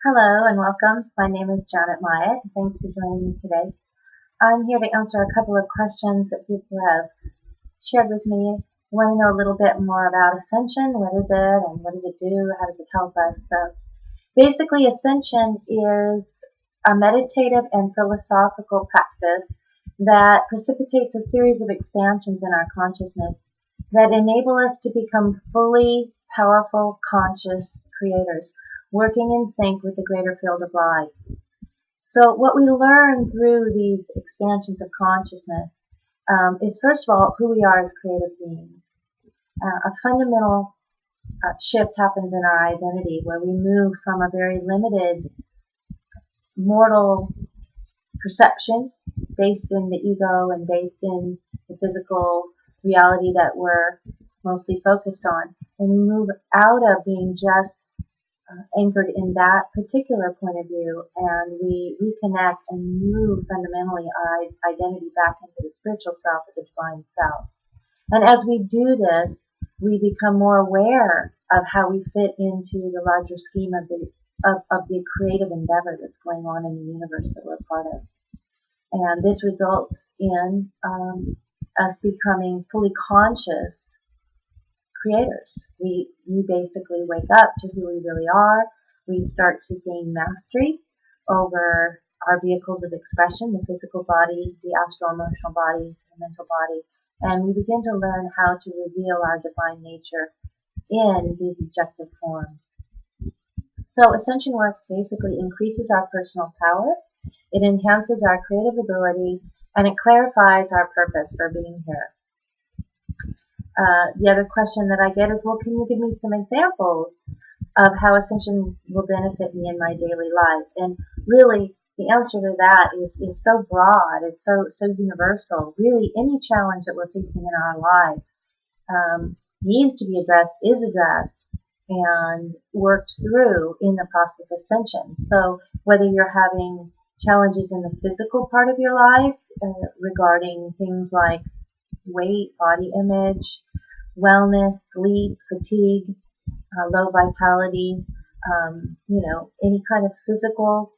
Hello and welcome. My name is Janet Myatt. Thanks for joining me today. I'm here to answer a couple of questions that people have shared with me. I want to know a little bit more about Ascension. What is it and what does it do? How does it help us? So basically, Ascension is a meditative and philosophical practice that precipitates a series of expansions in our consciousness that enable us to become fully powerful, conscious creators, working in sync with the greater field of light. So what we learn through these expansions of consciousness is, first of all, who we are as creative beings. A fundamental shift happens in our identity where we move from a very limited mortal perception based in the ego and based in the physical reality that we're mostly focused on. And we move out of being just anchored in that particular point of view, and we reconnect and move fundamentally our identity back into the spiritual self, or the divine self. And as we do this, we become more aware of how we fit into the larger scheme of the creative endeavor that's going on in the universe that we're part of. And this results in us becoming fully conscious creators. We basically wake up to who we really are. We start to gain mastery over our vehicles of expression, the physical body, the astral emotional body, the mental body, and we begin to learn how to reveal our divine nature in these objective forms. So ascension work basically increases our personal power, it enhances our creative ability, and it clarifies our purpose for being here. The other question that I get is, well, can you give me some examples of how Ascension will benefit me in my daily life? And really, the answer to that is so broad, it's so universal. Really, any challenge that we're facing in our life needs to be addressed, is addressed, and worked through in the process of Ascension. So whether you're having challenges in the physical part of your life regarding things like weight, body image, wellness, sleep, fatigue, low vitality, any kind of physical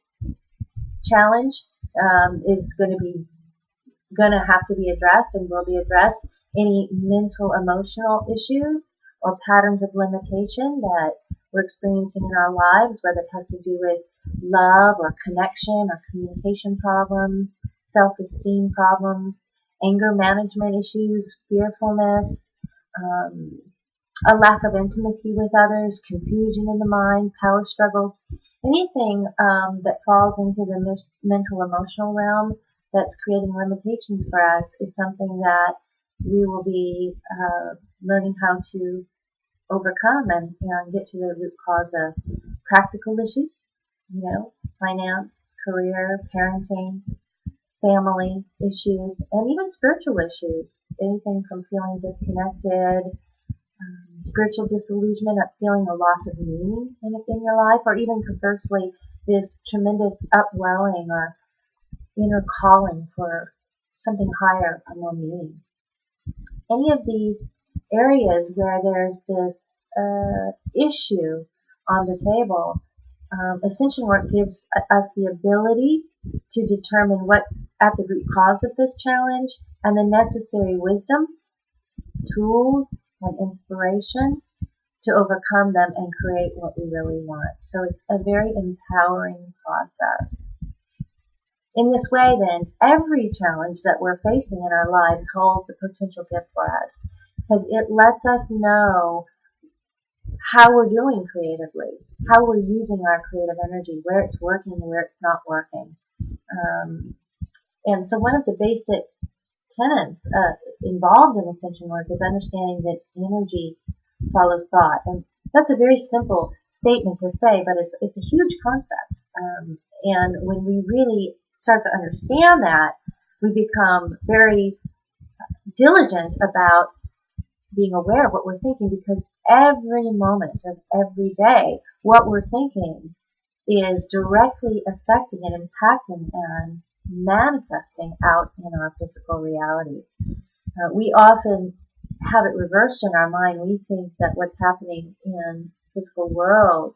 challenge is going to have to be addressed and will be addressed. Any mental, emotional issues or patterns of limitation that we're experiencing in our lives, whether it has to do with love or connection or communication problems, self-esteem problems, anger management issues, fearfulness, a lack of intimacy with others, confusion in the mind, power struggles, anything that falls into the mental emotional realm that's creating limitations for us is something that we will be learning how to overcome and get to the root cause of practical issues, finance, career, parenting, family issues, and even spiritual issues. Anything from feeling disconnected, spiritual disillusionment, feeling a loss of meaning in your life, or even conversely, this tremendous upwelling or inner calling for something higher or more meaning. Any of these areas where there's this issue on the table, Ascension work gives us the ability to determine what's at the root cause of this challenge and the necessary wisdom, tools, and inspiration to overcome them and create what we really want. So it's a very empowering process. In this way, then, every challenge that we're facing in our lives holds a potential gift for us because it lets us know how we're doing creatively, how we're using our creative energy, where it's working and where it's not working. And so one of the basic tenets involved in ascension work is understanding that energy follows thought. And that's a very simple statement to say, but it's a huge concept. And when we really start to understand that, we become very diligent about being aware of what we're thinking, because every moment of every day, what we're thinking is directly affecting and impacting and manifesting out in our physical reality. We often have it reversed in our mind. We think that what's happening in the physical world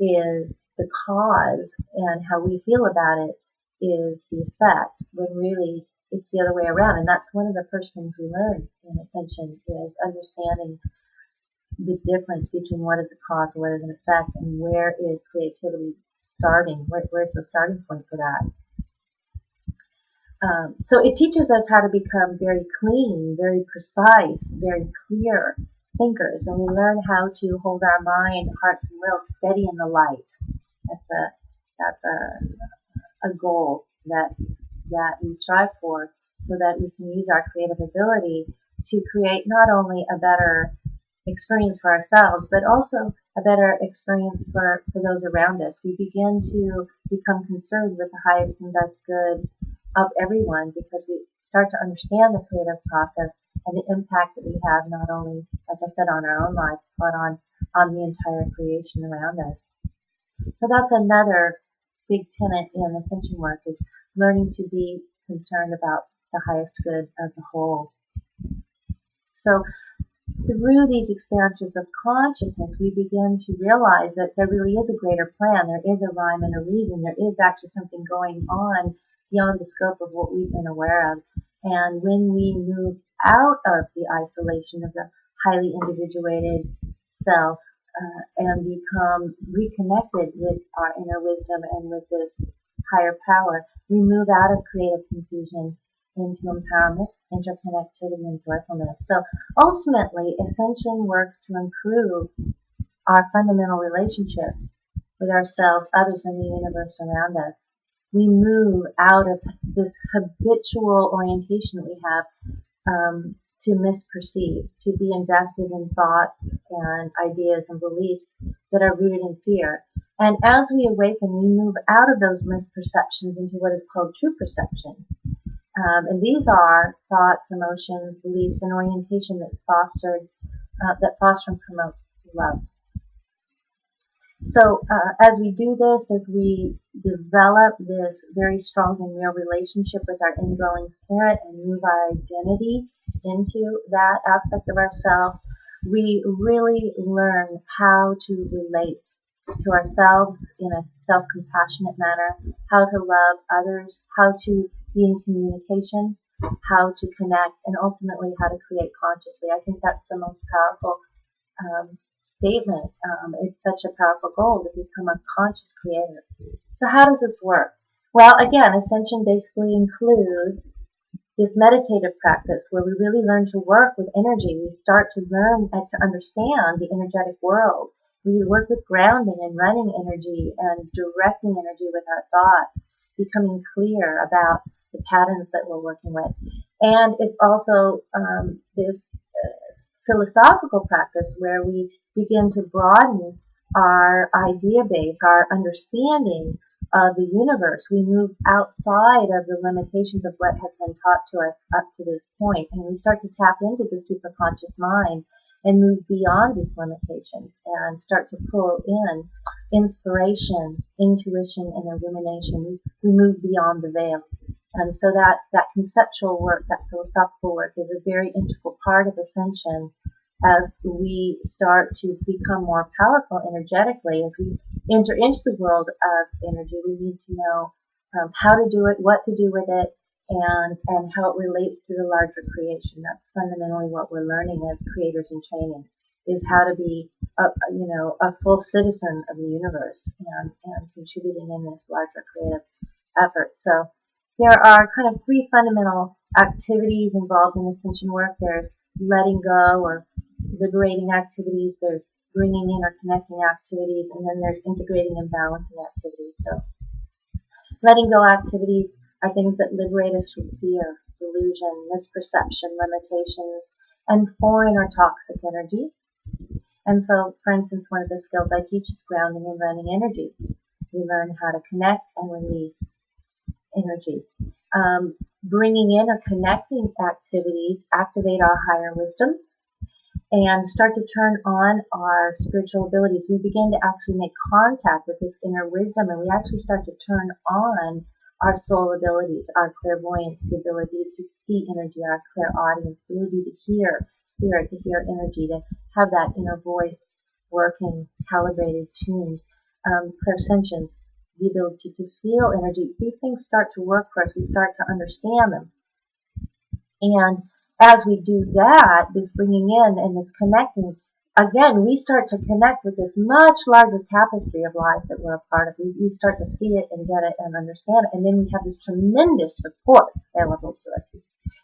is the cause, and how we feel about it is the effect, when really it's the other way around. And that's one of the first things we learn in Ascension, is understanding the difference between what is a cause and what is an effect, and where is creativity starting, where's the starting point for that. So it teaches us how to become very clean, very precise, very clear thinkers, and we learn how to hold our mind, hearts, and will steady in the light. That's a goal that we strive for, so that we can use our creative ability to create not only a better experience for ourselves, but also a better experience for those around us. We begin to become concerned with the highest and best good of everyone, because we start to understand the creative process and the impact that we have, not only, like I said, on our own life, but on the entire creation around us. So that's another big tenet in Ascension work, is learning to be concerned about the highest good of the whole. So through these expansions of consciousness, we begin to realize that there really is a greater plan. There is a rhyme and a reason. There is actually something going on beyond the scope of what we've been aware of. And when we move out of the isolation of the highly individuated self, and become reconnected with our inner wisdom and with this higher power, we move out of creative confusion into empowerment, interconnectivity, and joyfulness. So ultimately, Ascension works to improve our fundamental relationships with ourselves, others, and the universe around us. We move out of this habitual orientation that we have to misperceive, to be invested in thoughts and ideas and beliefs that are rooted in fear. And as we awaken, we move out of those misperceptions into what is called true perception. And these are thoughts, emotions, beliefs, and orientation that's fostered, that foster and promotes love. So as we do this, as we develop this very strong and real relationship with our indwelling spirit and move our identity into that aspect of ourselves, we really learn how to relate to ourselves in a self-compassionate manner, how to love others, how to be in communication, how to connect, and ultimately how to create consciously. I think that's the most powerful statement. It's such a powerful goal to become a conscious creator. So how does this work? Well, again, Ascension basically includes this meditative practice where we really learn to work with energy. We start to learn and to understand the energetic world. We work with grounding and running energy and directing energy with our thoughts, becoming clear about the patterns that we're working with. And it's also this philosophical practice where we begin to broaden our idea base, our understanding of the universe. We move outside of the limitations of what has been taught to us up to this point, and we start to tap into the superconscious mind and move beyond these limitations and start to pull in inspiration, intuition, and illumination. We move beyond the veil. And so that conceptual work, that philosophical work, is a very integral part of Ascension as we start to become more powerful energetically. As we enter into the world of energy, we need to know how to do it, what to do with it, and how it relates to the larger creation. That's fundamentally what we're learning as creators in training, is how to be a full citizen of the universe and contributing in this larger creative effort. So there are kind of three fundamental activities involved in Ascension work. There's letting go or liberating activities, there's bringing in or connecting activities, and then there's integrating and balancing activities. So letting go activities are things that liberate us from fear, delusion, misperception, limitations, and foreign or toxic energy. And so, for instance, one of the skills I teach is grounding and running energy. We learn how to connect and release energy. Bringing in or connecting activities activate our higher wisdom and start to turn on our spiritual abilities. We begin to actually make contact with this inner wisdom, and we actually start to turn on our soul abilities, our clairvoyance, the ability to see energy, our clairaudience, the ability to hear spirit, to hear energy, to have that inner voice working, calibrated, tuned. clairsentience, the ability to feel energy. These things start to work for us. We start to understand them. And as we do that, this bringing in and this connecting, again, we start to connect with this much larger tapestry of life that we're a part of. We start to see it and get it and understand it. And then we have this tremendous support available to us.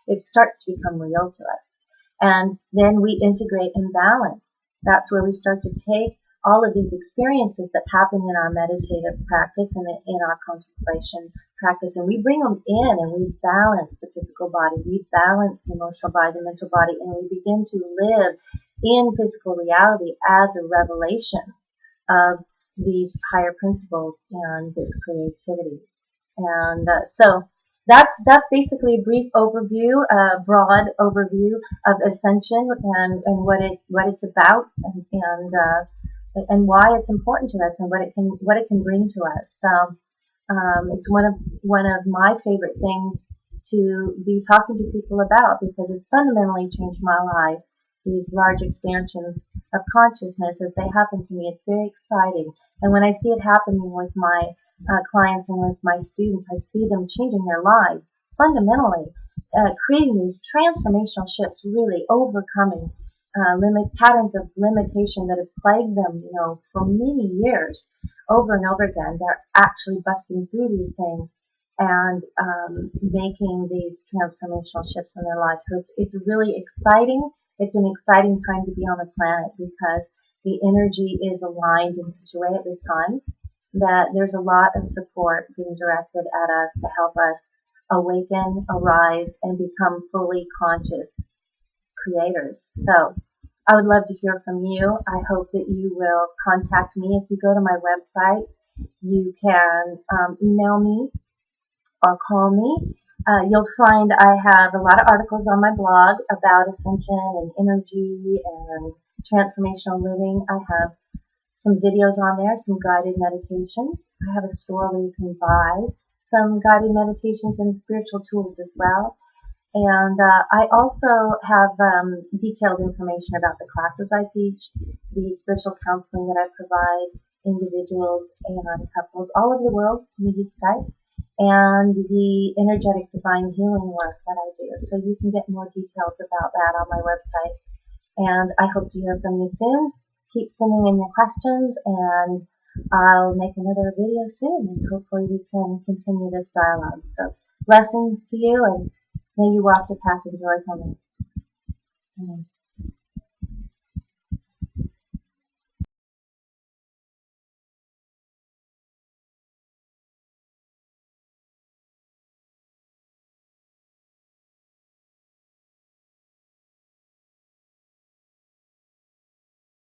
It starts to become real to us. And then we integrate and balance. That's where we start to take all of these experiences that happen in our meditative practice and in our contemplation practice, and we bring them in and we balance the physical body, we balance the emotional body, the mental body, and we begin to live in physical reality as a revelation of these higher principles and this creativity. And so that's basically a brief overview, a broad overview of Ascension and what it's about and why it's important to us and what it can bring to us. It's one of my favorite things to be talking to people about because it's fundamentally changed my life. These large expansions of consciousness as they happen to me, it's very exciting. And when I see it happening with my clients and with my students, I see them changing their lives fundamentally, creating these transformational shifts, really overcoming patterns of limitation that have plagued them, for many years, over and over again. They're actually busting through these things and making these transformational shifts in their lives. So it's really exciting. It's an exciting time to be on the planet because the energy is aligned in such a way at this time that there's a lot of support being directed at us to help us awaken, arise, and become fully conscious creators. So I would love to hear from you. I hope that you will contact me. If you go to my website, you can email me or call me. You'll find I have a lot of articles on my blog about Ascension and energy and transformational living. I have some videos on there, some guided meditations. I have a store where you can buy some guided meditations and spiritual tools as well. And I also have detailed information about the classes I teach, the spiritual counseling that I provide individuals and couples all over the world. We use Skype, and the energetic divine healing work that I do. So you can get more details about that on my website. And I hope to hear from you soon. Keep sending in your questions, and I'll make another video soon, and hopefully we can continue this dialogue. So blessings to you, and may you walk your path of joy.